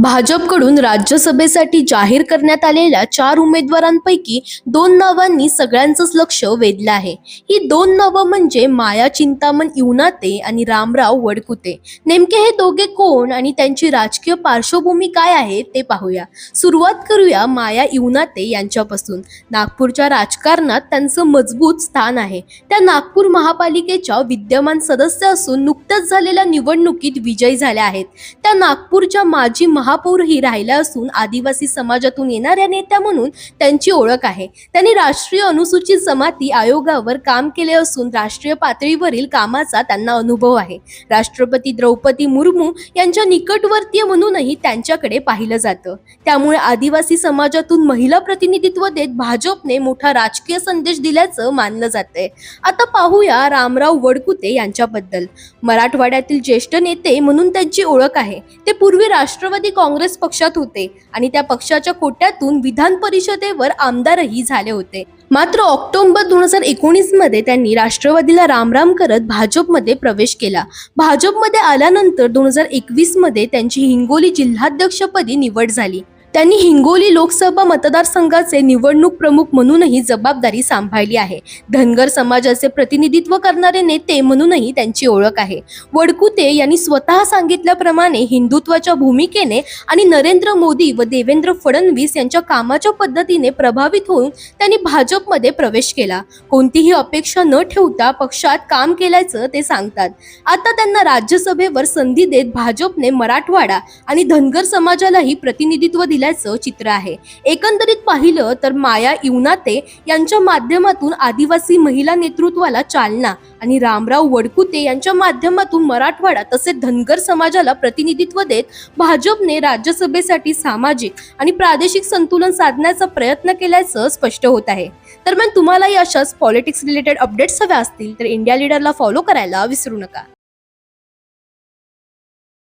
भाजपकडून राज्यसभेसाठी जाहीर करण्यात आलेल्या 4 उमेदवारांपैकी 2 नावांनी सगळ्यांचंच लक्ष वेधलं आहे. ही 2 नावं म्हणजे माया चिंतामण इवनाते आणि रामराव वडकुते. नेमके हे दोघे कोण आणि त्यांची राजकीय पार्श्वभूमी काय आहे ते पाहूया. सुरुवात करूया माया इवनाते यांच्यापासून. नागपूरच्या राजकारणात त्यांचं मजबूत स्थान आहे. त्या नागपूर महापालिकेच्या विद्यमान सदस्य असून नुकत्याच झालेल्या निवडणुकीत विजयी झाल्या आहेत. त्या नागपूरच्या माजी महापौरही राहिल्या असून आदिवासी समाजातून येणाऱ्या नेत्या म्हणून त्यांची ओळख आहे. त्यांनी राष्ट्रीय अनुसूचित जमाती आयोगावर काम केले असून राष्ट्रीय पातळीवरील कामाचा त्यांना अनुभव आहे. राष्ट्रपती द्रौपदी मुर्मू यांच्या निकटवर्तीय म्हणूनही त्यांच्याकडे पाहिलं जातं. त्यामुळे आदिवासी समाजातून महिला प्रतिनिधित्व देत भाजपने मोठा राजकीय संदेश दिल्याचं मानलं जातंय. आता पाहूया रामराव वडकुते यांच्याबद्दल. मराठवाड्यातील ज्येष्ठ नेते म्हणून त्यांची ओळख आहे. ते पूर्वी राष्ट्रवादी काँग्रेस पक्षात होते आणि त्या पक्षाच्या कोट्यातून विधान परिषदेवर आमदारही झाले होते. मात्र ऑक्टोबर 2019 मध्ये त्यांनी राष्ट्रवादीला रामराम करत भाजपमध्ये प्रवेश केला. भाजपमध्ये आल्यानंतर 2021 मध्ये त्यांची हिंगोली जिल्हाध्यक्षपदी निवड झाली. त्यांनी हिंगोली लोकसभा मतदारसंघाचे निवडणूक प्रमुख म्हणूनही जबाबदारी सांभाळली आहे. धनगर समाजाचे प्रतिनिधित्व करणारे नेते म्हणूनही त्यांची ओळख आहे. वडकुते यांनी स्वतः सांगितल्याप्रमाणे हिंदुत्वाच्या भूमिकेने आणि नरेंद्र मोदी व देवेंद्र फडणवीस यांच्या कामाच्या पद्धतीने प्रभावित होऊन त्यांनी भाजपमध्ये प्रवेश केला. कोणतीही अपेक्षा न ठेवता पक्षात काम केल्याचं ते सांगतात. आता त्यांना राज्यसभेवर संधी देत भाजपने मराठवाडा आणि धनगर समाजालाही प्रतिनिधित्व दिल्याचं चित्र आहे. एकंदरीत पाहिलं तर माया इवनाते यांच्या माध्यमातून आदिवासी महिला नेतृत्वाला चालना आणि रामराव वडकुते यांच्या माध्यमातून मराठवाडा तसेच धनगर समाजाला प्रतिनिधित्व देत भाजपने राज्यसभेसाठी सामाजिक आणि प्रादेशिक संतुलन साधण्याचा प्रयत्न केल्याचं स्पष्ट होत आहे. दरम्यान तुम्हालाही अशाच पॉलिटिक्स रिलेटेड अपडेट्स हव्या असतील तर इंडिया लीडरला फॉलो करायला विसरू नका.